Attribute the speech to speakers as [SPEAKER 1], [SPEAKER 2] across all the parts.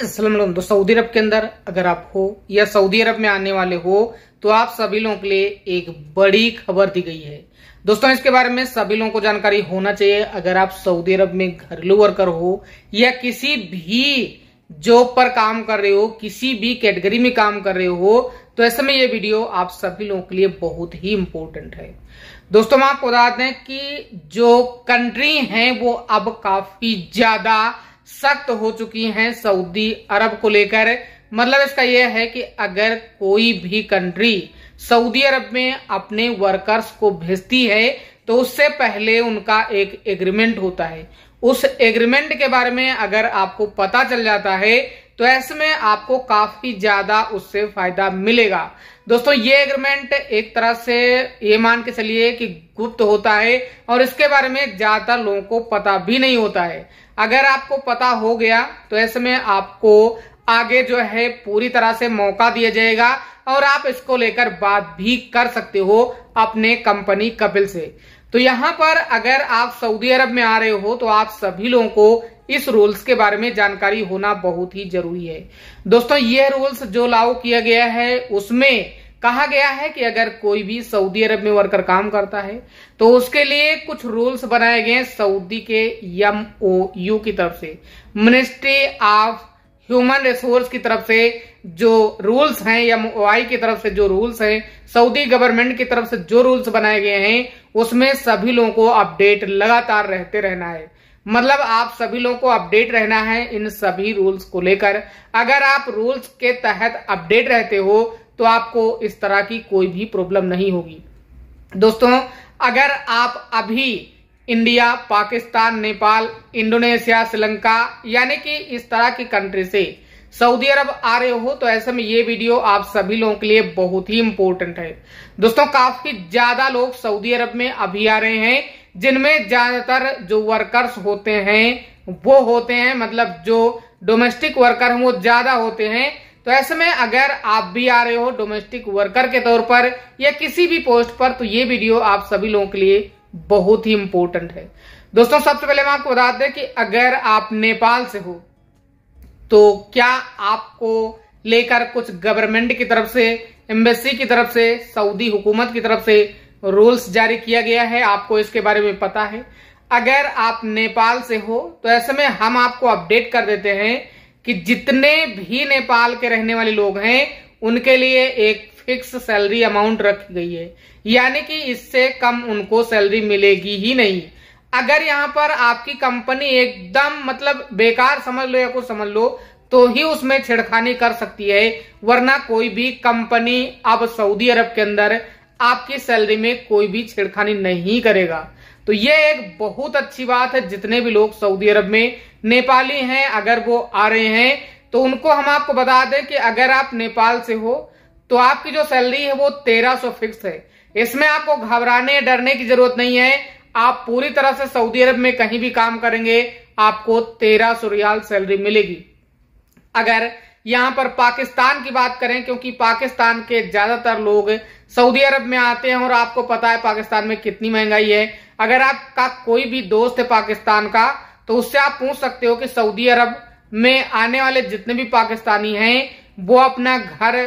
[SPEAKER 1] अस्सलाम वालेकुम। तो सऊदी अरब के अंदर अगर आप हो या सऊदी अरब में आने वाले हो तो आप सभी लोगों के लिए एक बड़ी खबर दी गई है। दोस्तों, इसके बारे में सभी लोगों को जानकारी होना चाहिए। अगर आप सऊदी अरब में घरेलू वर्कर हो या किसी भी जॉब पर काम कर रहे हो, किसी भी कैटेगरी में काम कर रहे हो, तो ऐसे में ये वीडियो आप सभी लोगों के लिए बहुत ही इंपॉर्टेंट है। दोस्तों, हम आपको बता दें कि जो कंट्री हैं वो अब काफी ज्यादा सख्त हो चुकी हैं सऊदी अरब को लेकर। मतलब इसका यह है कि अगर कोई भी कंट्री सऊदी अरब में अपने वर्कर्स को भेजती है तो उससे पहले उनका एक एग्रीमेंट होता है। उस एग्रीमेंट के बारे में अगर आपको पता चल जाता है तो ऐसे में आपको काफी ज्यादा उससे फायदा मिलेगा। दोस्तों, ये एग्रीमेंट एक तरह से ये मान के चलिए कि गुप्त होता है और इसके बारे में ज्यादातर लोगों को पता भी नहीं होता है। अगर आपको पता हो गया तो ऐसे में आपको आगे जो है पूरी तरह से मौका दिया जाएगा और आप इसको लेकर बात भी कर सकते हो अपने कंपनी कपिल से। तो यहां पर अगर आप सऊदी अरब में आ रहे हो तो आप सभी लोगों को इस रूल्स के बारे में जानकारी होना बहुत ही जरूरी है। दोस्तों, ये रूल्स जो लागू किया गया है उसमें कहा गया है कि अगर कोई भी सऊदी अरब में वर्कर काम करता है तो उसके लिए कुछ रूल्स बनाए गए हैं सऊदी के MOU की तरफ से, मिनिस्ट्री ऑफ ह्यूमन रिसोर्स की तरफ से जो रूल्स हैं, MOI की तरफ से जो रूल्स हैं, सऊदी गवर्नमेंट की तरफ से जो रूल्स बनाए गए हैं उसमें सभी लोगों को अपडेट लगातार रहते रहना है। मतलब आप सभी लोगों को अपडेट रहना है इन सभी रूल्स को लेकर। अगर आप रूल्स के तहत अपडेट रहते हो तो आपको इस तरह की कोई भी प्रॉब्लम नहीं होगी। दोस्तों, अगर आप अभी इंडिया, पाकिस्तान, नेपाल, इंडोनेशिया, श्रीलंका यानी कि इस तरह की कंट्री से सऊदी अरब आ रहे हो तो ऐसे में ये वीडियो आप सभी लोगों के लिए बहुत ही इंपॉर्टेंट है। दोस्तों, काफी ज्यादा लोग सऊदी अरब में अभी आ रहे हैं जिनमें ज्यादातर जो वर्कर्स होते हैं वो होते हैं, मतलब जो डोमेस्टिक वर्कर हैं वो ज्यादा होते हैं। तो ऐसे में अगर आप भी आ रहे हो डोमेस्टिक वर्कर के तौर पर या किसी भी पोस्ट पर तो ये वीडियो आप सभी लोगों के लिए बहुत ही इंपॉर्टेंट है। दोस्तों, सबसे पहले मैं आपको बता दें कि अगर आप नेपाल से हो तो क्या आपको लेकर कुछ गवर्नमेंट की तरफ से, एम्बेसी की तरफ से, सऊदी हुकूमत की तरफ से रूल्स जारी किया गया है, आपको इसके बारे में पता है। अगर आप नेपाल से हो तो ऐसे में हम आपको अपडेट कर देते हैं कि जितने भी नेपाल के रहने वाले लोग हैं उनके लिए एक फिक्स सैलरी अमाउंट रखी गई है, यानी कि इससे कम उनको सैलरी मिलेगी ही नहीं। अगर यहां पर आपकी कंपनी एकदम मतलब बेकार समझ लो या कुछ समझ लो तो ही उसमें छेड़खानी कर सकती है, वरना कोई भी कंपनी अब सऊदी अरब के अंदर आपकी सैलरी में कोई भी छेड़खानी नहीं करेगा। तो ये एक बहुत अच्छी बात है। जितने भी लोग सऊदी अरब में नेपाली हैं अगर वो आ रहे हैं तो उनको हम आपको बता दें कि अगर आप नेपाल से हो तो आपकी जो सैलरी है वो 1300 फिक्स है। इसमें आपको घबराने डरने की जरूरत नहीं है। आप पूरी तरह से सऊदी अरब में कहीं भी काम करेंगे आपको 1300 रियाल सैलरी मिलेगी। अगर यहां पर पाकिस्तान की बात करें, क्योंकि पाकिस्तान के ज्यादातर लोग सऊदी अरब में आते हैं और आपको पता है पाकिस्तान में कितनी महंगाई है। अगर आपका कोई भी दोस्त है पाकिस्तान का तो उससे आप पूछ सकते हो कि सऊदी अरब में आने वाले जितने भी पाकिस्तानी हैं वो अपना घर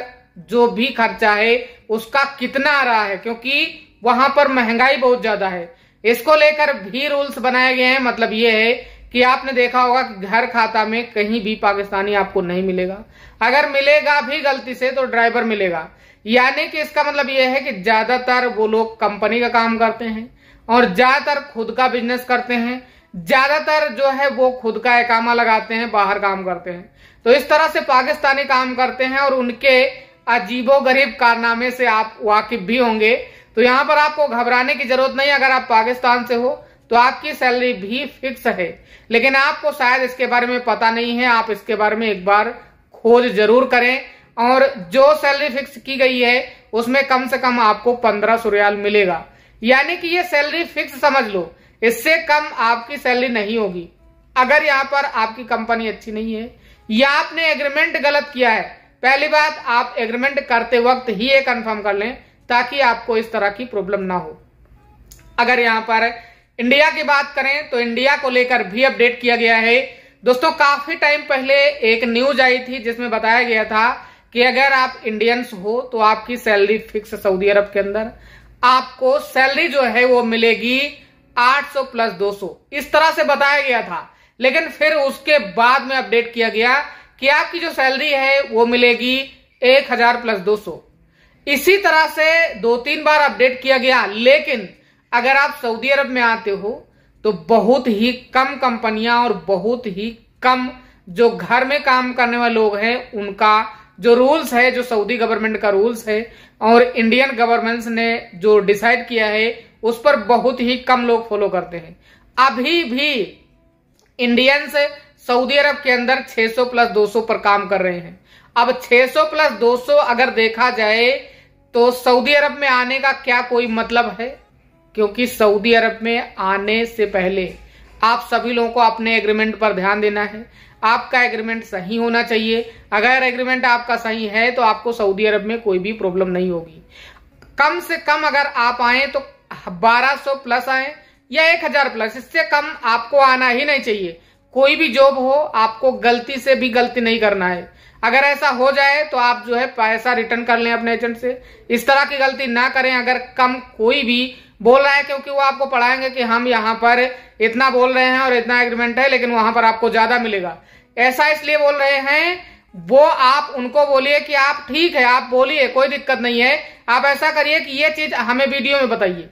[SPEAKER 1] जो भी खर्चा है उसका कितना आ रहा है, क्योंकि वहां पर महंगाई बहुत ज्यादा है। इसको लेकर भी रूल्स बनाए गए हैं। मतलब ये है कि आपने देखा होगा कि घर खाता में कहीं भी पाकिस्तानी आपको नहीं मिलेगा, अगर मिलेगा भी गलती से तो ड्राइवर मिलेगा। यानी कि इसका मतलब ये है कि ज्यादातर वो लोग कंपनी का काम करते हैं और ज्यादातर खुद का बिजनेस करते हैं, ज्यादातर जो है वो खुद का इकामा लगाते हैं, बाहर काम करते हैं। तो इस तरह से पाकिस्तानी काम करते हैं और उनके अजीबोगरीब कारनामे से आप वाकिफ भी होंगे। तो यहां पर आपको घबराने की जरूरत नहीं। अगर आप पाकिस्तान से हो तो आपकी सैलरी भी फिक्स है, लेकिन आपको शायद इसके बारे में पता नहीं है। आप इसके बारे में एक बार खोज जरूर करें और जो सैलरी फिक्स की गई है उसमें कम से कम आपको 1500 रियाल मिलेगा। यानी कि ये सैलरी फिक्स समझ लो, इससे कम आपकी सैलरी नहीं होगी। अगर यहाँ पर आपकी कंपनी अच्छी नहीं है या आपने एग्रीमेंट गलत किया है, पहली बात आप एग्रीमेंट करते वक्त ही ये कंफर्म कर लें ताकि आपको इस तरह की प्रॉब्लम ना हो। अगर यहाँ पर इंडिया की बात करें तो इंडिया को लेकर भी अपडेट किया गया है। दोस्तों काफी टाइम पहले एक न्यूज आई थी जिसमें बताया गया था कि अगर आप इंडियंस हो तो आपकी सैलरी फिक्स सऊदी अरब के अंदर आपको सैलरी जो है वो मिलेगी 800 प्लस 200, इस तरह से बताया गया था। लेकिन फिर उसके बाद में अपडेट किया गया कि आपकी जो सैलरी है वो मिलेगी 1000 प्लस 200। इसी तरह से 2-3 बार अपडेट किया गया। लेकिन अगर आप सऊदी अरब में आते हो तो बहुत ही कम कंपनियां और बहुत ही कम जो घर में काम करने वाले लोग हैं उनका जो रूल्स है, जो सऊदी गवर्नमेंट का रूल्स है और इंडियन गवर्नमेंट ने जो डिसाइड किया है उस पर बहुत ही कम लोग फॉलो करते हैं। अभी भी इंडियंस सऊदी अरब के अंदर 600 प्लस 200 पर काम कर रहे हैं। अब 600 प्लस 200 अगर देखा जाए तो सऊदी अरब में आने का क्या कोई मतलब है? क्योंकि सऊदी अरब में आने से पहले आप सभी लोगों को अपने एग्रीमेंट पर ध्यान देना है। आपका एग्रीमेंट सही होना चाहिए। अगर एग्रीमेंट आपका सही है तो आपको सऊदी अरब में कोई भी प्रॉब्लम नहीं होगी। कम से कम अगर आप आए तो 1200 प्लस आए या 1000 प्लस, इससे कम आपको आना ही नहीं चाहिए। कोई भी जॉब हो आपको गलती से भी गलती नहीं करना है। अगर ऐसा हो जाए तो आप जो है पैसा रिटर्न कर लें अपने एजेंट से। इस तरह की गलती ना करें। अगर कम कोई भी बोल रहा है, क्योंकि वो आपको पढ़ाएंगे कि हम यहाँ पर इतना बोल रहे हैं और इतना एग्रीमेंट है लेकिन वहां पर आपको ज्यादा मिलेगा, ऐसा इसलिए बोल रहे हैं। वो आप उनको बोलिए कि आप ठीक है, आप बोलिए, कोई दिक्कत नहीं है, आप ऐसा करिए कि ये चीज हमें वीडियो में बताइए।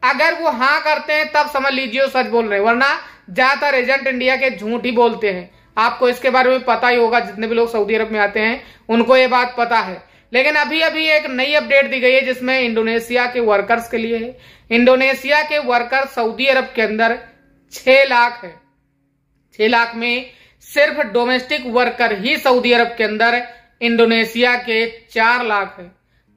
[SPEAKER 1] अगर वो हाँ करते हैं तब समझ लीजिए सच बोल रहे हैं, वरना ज्यादातर एजेंट इंडिया के झूठ ही बोलते हैं। आपको इसके बारे में पता ही होगा, जितने भी लोग सऊदी अरब में आते हैं उनको ये बात पता है। लेकिन अभी अभी एक नई अपडेट दी गई है जिसमें इंडोनेशिया के वर्कर्स के लिए है। इंडोनेशिया के वर्कर सऊदी अरब के अंदर 6 लाख है। 6 लाख में सिर्फ डोमेस्टिक वर्कर ही सऊदी अरब के अंदर इंडोनेशिया के 4 लाख है।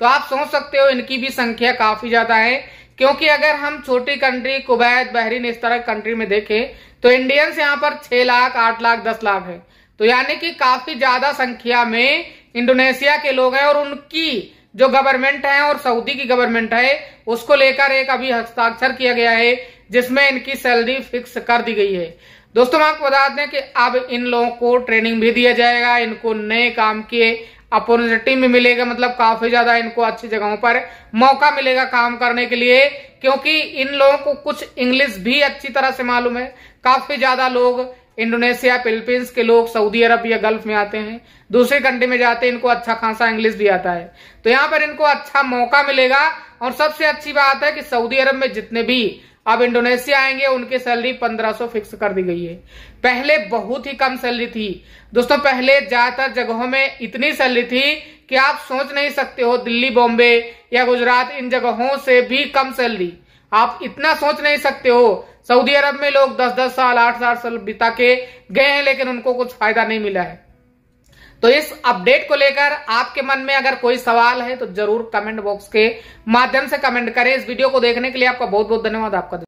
[SPEAKER 1] तो आप सोच सकते हो इनकी भी संख्या काफी ज्यादा है। क्योंकि अगर हम छोटी कंट्री कुवैत, बहरीन, इस तरह कंट्री में देखें तो इंडियंस यहाँ पर 6 लाख, 8 लाख, 10 लाख है। तो यानी कि काफी ज्यादा संख्या में इंडोनेशिया के लोग हैं और उनकी जो गवर्नमेंट है और सऊदी की गवर्नमेंट है उसको लेकर एक अभी हस्ताक्षर किया गया है जिसमें इनकी सैलरी फिक्स कर दी गई है। दोस्तों मैं आपको बता दें कि अब इन लोगों को ट्रेनिंग भी दिया जाएगा, इनको नए काम के अपॉर्चुनिटी में मिलेगा, मतलब काफी ज्यादा इनको अच्छी जगहों पर मौका मिलेगा काम करने के लिए। क्योंकि इन लोगों को कुछ इंग्लिश भी अच्छी तरह से मालूम है। काफी ज्यादा लोग इंडोनेशिया, फिलीपींस के लोग सऊदी अरब या गल्फ में आते हैं, दूसरी कंट्री में जाते हैं, इनको अच्छा खासा इंग्लिश भी आता है। तो यहाँ पर इनको अच्छा मौका मिलेगा। और सबसे अच्छी बात है कि सऊदी अरब में जितने भी अब इंडोनेशिया आएंगे उनकी सैलरी 1500 फिक्स कर दी गई है। पहले बहुत ही कम सैलरी थी दोस्तों। पहले ज्यादातर जगहों में इतनी सैलरी थी कि आप सोच नहीं सकते हो। दिल्ली, बॉम्बे या गुजरात, इन जगहों से भी कम सैलरी, आप इतना सोच नहीं सकते हो। सऊदी अरब में लोग 10-10 साल, 8-8 साल बिता के गए हैं लेकिन उनको कुछ फायदा नहीं मिला है। तो इस अपडेट को लेकर आपके मन में अगर कोई सवाल है तो जरूर कमेंट बॉक्स के माध्यम से कमेंट करें। इस वीडियो को देखने के लिए आपका बहुत बहुत धन्यवाद। आपका